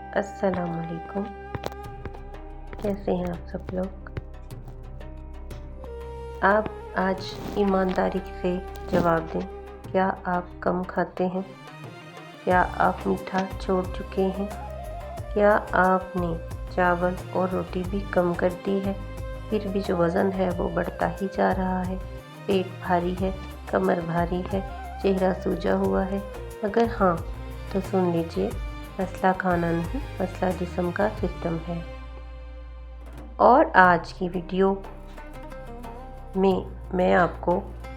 अस्सलाम वालेकुम। कैसे हैं आप सब लोग? आप आज ईमानदारी से जवाब दें, क्या आप कम खाते हैं? क्या आप मीठा छोड़ चुके हैं? क्या आपने चावल और रोटी भी कम कर दी है, फिर भी जो वज़न है वो बढ़ता ही जा रहा है? पेट भारी है, कमर भारी है, चेहरा सूजा हुआ है? अगर हाँ, तो सुन लीजिए, मसला खाना नहीं, मसला जिस्म का सिस्टम है। और आज की वीडियो में मैं आपको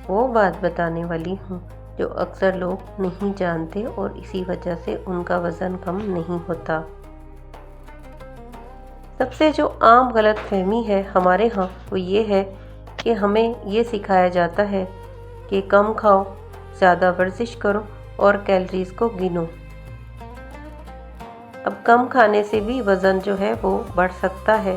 वो बात बताने वाली हूँ जो अक्सर लोग नहीं जानते और इसी वजह से उनका वज़न कम नहीं होता। सबसे जो आम गलतफहमी है हमारे यहाँ वो ये है कि हमें ये सिखाया जाता है कि कम खाओ, ज़्यादा वर्जिश करो और कैलोरीज़ को गिनो। अब कम खाने से भी वज़न जो है वो बढ़ सकता है।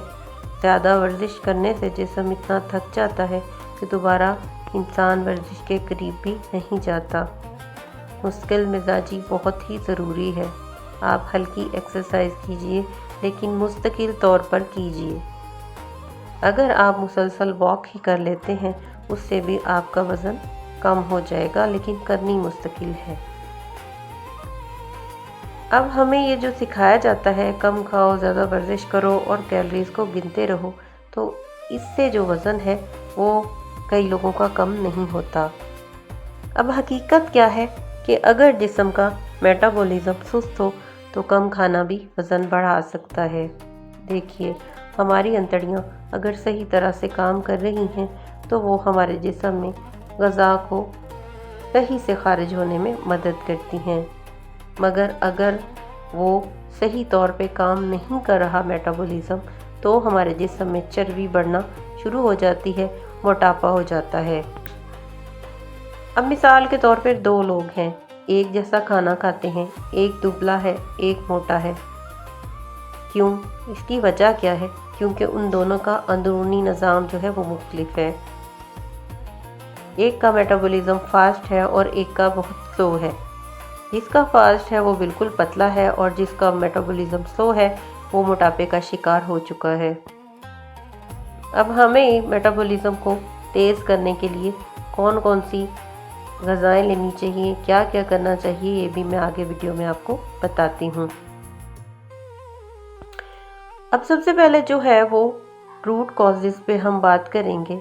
ज़्यादा वर्जिश करने से जिस्म इतना थक जाता है कि दोबारा इंसान वर्जिश के करीब भी नहीं जाता। मुश्किल मिजाजी बहुत ही ज़रूरी है। आप हल्की एक्सरसाइज कीजिए, लेकिन मुस्तकिल तौर पर कीजिए। अगर आप मुसलसल वॉक ही कर लेते हैं, उससे भी आपका वज़न कम हो जाएगा, लेकिन करनी मुस्तकिल है। अब हमें ये जो सिखाया जाता है कम खाओ, ज़्यादा वर्जिश करो और कैलोरीज़ को गिनते रहो, तो इससे जो वज़न है वो कई लोगों का कम नहीं होता। अब हकीकत क्या है कि अगर जिस्म का मेटाबॉलिज्म सुस्त हो तो कम खाना भी वज़न बढ़ा सकता है। देखिए, हमारी अंतड़ियाँ अगर सही तरह से काम कर रही हैं तो वो हमारे जिस्म में ग़िज़ा को सही से खारिज होने में मदद करती हैं। मगर अगर वो सही तौर पे काम नहीं कर रहा मेटाबॉलिज्म, तो हमारे जिस्म में चर्बी बढ़ना शुरू हो जाती है, मोटापा हो जाता है। अब मिसाल के तौर पर दो लोग हैं, एक जैसा खाना खाते हैं, एक दुबला है, एक मोटा है। क्यों? इसकी वजह क्या है? क्योंकि उन दोनों का अंदरूनी निज़ाम जो है वो मुख्तलिफ है। एक का मेटाबॉलिज्म फास्ट है और एक का बहुत स्लो है। जिसका फास्ट है वो बिल्कुल पतला है और जिसका मेटाबॉलिज्म स्लो है वो मोटापे का शिकार हो चुका है। अब हमें मेटाबॉलिज्म को तेज़ करने के लिए कौन कौन सी ग़िज़ाएँ लेनी चाहिए, क्या क्या करना चाहिए, ये भी मैं आगे वीडियो में आपको बताती हूँ। अब सबसे पहले जो है वो रूट कॉजेज़ पे हम बात करेंगे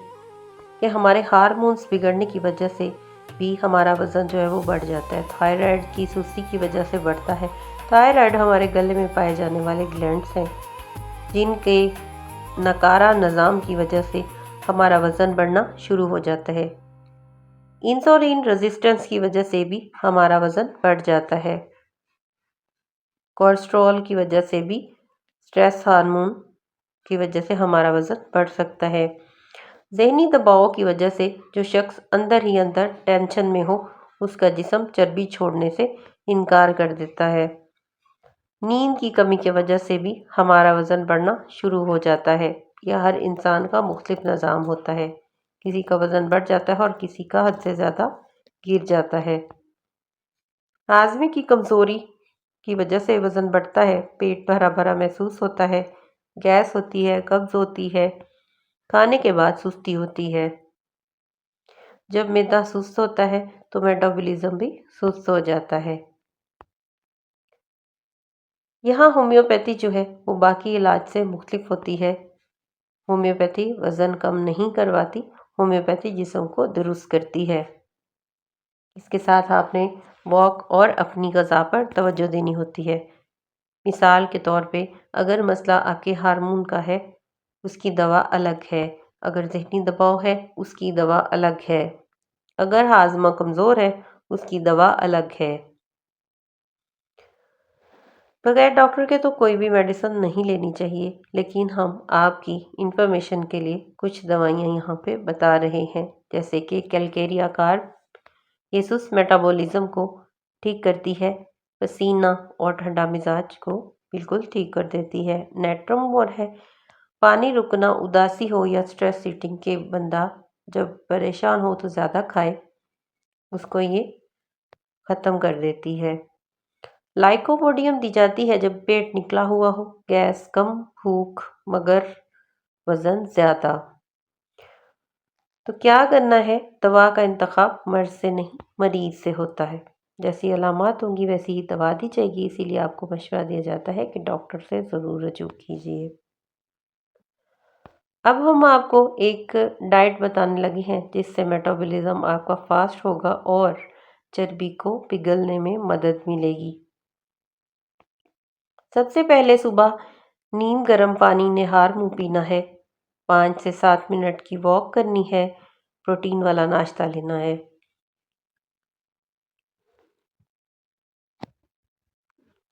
कि हमारे हार्मोन्स बिगड़ने की वजह से भी हमारा वज़न जो है वो बढ़ जाता है। थायराइड की सुस्ती की वजह से बढ़ता है। थायराइड हमारे गले में पाए जाने वाले ग्लैंड्स हैं, जिनके नकारा निज़ाम की वजह से हमारा वज़न बढ़ना शुरू हो जाता है। इंसुलिन रेजिस्टेंस की वजह से भी हमारा वज़न बढ़ जाता है। कोलेस्ट्रॉल की वजह से भी, स्ट्रेस हार्मोन की वजह से हमारा वज़न बढ़ सकता है। ज़हनी दबाव की वजह से जो शख्स अंदर ही अंदर टेंशन में हो, उसका जिस्म चर्बी छोड़ने से इनकार कर देता है। नींद की कमी की वजह से भी हमारा वज़न बढ़ना शुरू हो जाता है। यह हर इंसान का मुख्तलिफ निज़ाम होता है। किसी का वज़न बढ़ जाता है और किसी का हद से ज़्यादा गिर जाता है। हाज़मे की कमज़ोरी की वजह से वज़न बढ़ता है। पेट भरा भरा महसूस होता है, गैस होती है, कब्ज़ होती है, खाने के बाद सुस्ती होती है। जब मैदा सुस्त होता है तो मेटाबॉलिज्म भी सुस्त हो जाता है। यहाँ होम्योपैथी जो है वो बाकी इलाज से मुख्तलिफ होती है। होम्योपैथी वज़न कम नहीं करवाती, होम्योपैथी जिस्म को दुरुस्त करती है। इसके साथ आपने वॉक और अपनी ग़िज़ा पर तवज्जो देनी होती है। मिसाल के तौर पे अगर मसला आपके हार्मोन का है, उसकी दवा अलग है। अगर ज़हनी दबाव है, उसकी दवा अलग है। अगर हाज़मा कमज़ोर है, उसकी दवा अलग है। बगैर डॉक्टर के तो कोई भी मेडिसिन नहीं लेनी चाहिए, लेकिन हम आपकी इंफॉर्मेशन के लिए कुछ दवाइयाँ यहाँ पे बता रहे हैं, जैसे कि कैलकेरिया कार्ब, ये सुस्त मेटाबॉलिज्म को ठीक करती है। पसीना और ठंडा मिजाज को बिल्कुल ठीक कर देती है। नेट्रमोर है, पानी रुकना, उदासी हो या स्ट्रेस ईटिंग के बंदा जब परेशान हो तो ज़्यादा खाए, उसको ये ख़त्म कर देती है। लाइकोपोडियम दी जाती है जब पेट निकला हुआ हो, गैस कम, भूख मगर वज़न ज़्यादा। तो क्या करना है? दवा का इंतखाब मर्ज़ से नहीं, मरीज़ से होता है। जैसी अलामात होंगी वैसी ही दवा दी जाएगी, इसीलिए आपको मशवरा दिया जाता है कि डॉक्टर से ज़रूर रजू कीजिए। अब हम आपको एक डाइट बताने लगे हैं जिससे मेटाबॉलिज्म आपका फास्ट होगा और चर्बी को पिघलने में मदद मिलेगी। सबसे पहले सुबह नीम गर्म पानी निहार मुंह पीना है, 5 से 7 मिनट की वॉक करनी है, प्रोटीन वाला नाश्ता लेना है।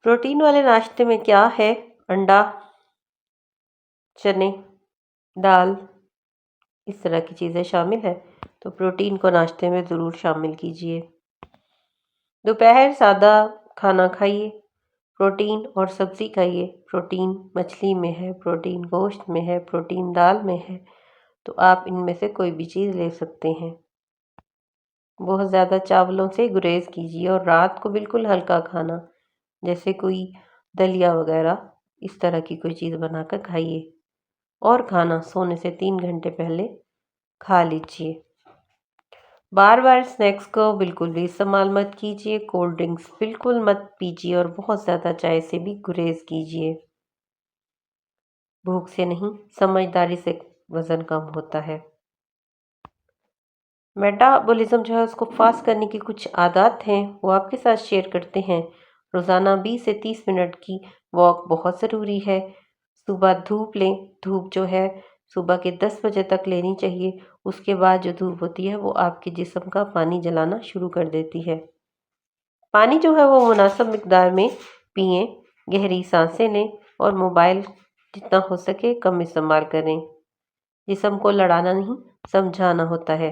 प्रोटीन वाले नाश्ते में क्या है? अंडा, चने, दाल, इस तरह की चीज़ें शामिल हैं, तो प्रोटीन को नाश्ते में ज़रूर शामिल कीजिए। दोपहर सादा खाना खाइए, प्रोटीन और सब्ज़ी खाइए। प्रोटीन मछली में है, प्रोटीन गोश्त में है, प्रोटीन दाल में है, तो आप इनमें से कोई भी चीज़ ले सकते हैं। बहुत ज़्यादा चावलों से गुरेज कीजिए और रात को बिल्कुल हल्का खाना, जैसे कोई दलिया वगैरह, इस तरह की कोई चीज़ बनाकर खाइए और खाना सोने से 3 घंटे पहले खा लीजिए। बार बार स्नैक्स को बिल्कुल भी इस्तेमाल मत कीजिए, कोल्ड ड्रिंक्स बिल्कुल मत पीजिए और बहुत ज़्यादा चाय से भी गुरेज कीजिए। भूख से नहीं, समझदारी से वज़न कम होता है। मेटाबॉलिज्म जो है उसको फास्ट करने की कुछ आदत हैं, वो आपके साथ शेयर करते हैं। रोज़ाना 20 से 30 मिनट की वॉक बहुत ज़रूरी है। सुबह धूप लें, धूप जो है सुबह के 10 बजे तक लेनी चाहिए। उसके बाद जो धूप होती है वो आपके जिस्म का पानी जलाना शुरू कर देती है। पानी जो है वो मुनासिब मिकदार में पिएँ, गहरी सांसें लें और मोबाइल जितना हो सके कम इस्तेमाल करें। जिस्म को लड़ाना नहीं, समझाना होता है।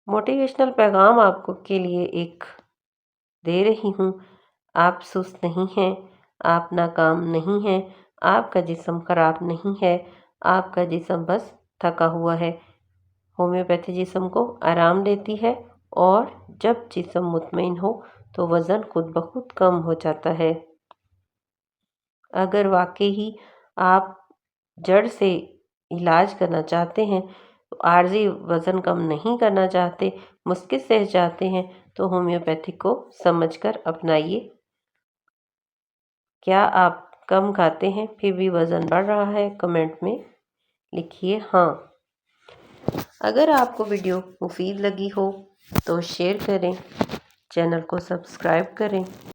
मोटिवेशनल पैगाम आपको के लिए एक दे रही हूँ। आप सुस्त नहीं हैं, आप नाकाम नहीं हैं, आपका जिस्म खराब नहीं है, आपका जिस्म बस थका हुआ है। होम्योपैथी जिस्म को आराम देती है और जब जिस्म मुतमईन हो तो वज़न खुद ब खुद कम हो जाता है। अगर वाकई ही आप जड़ से इलाज करना चाहते हैं, तो आर्जी वज़न कम नहीं करना चाहते, मुश्किल से चाहते हैं, तो होम्योपैथी को समझकर अपनाइए। क्या आप कम खाते हैं फिर भी वज़न बढ़ रहा है? कमेंट में लिखिए हाँ। अगर आपको वीडियो मुफीद लगी हो तो शेयर करें, चैनल को सब्सक्राइब करें।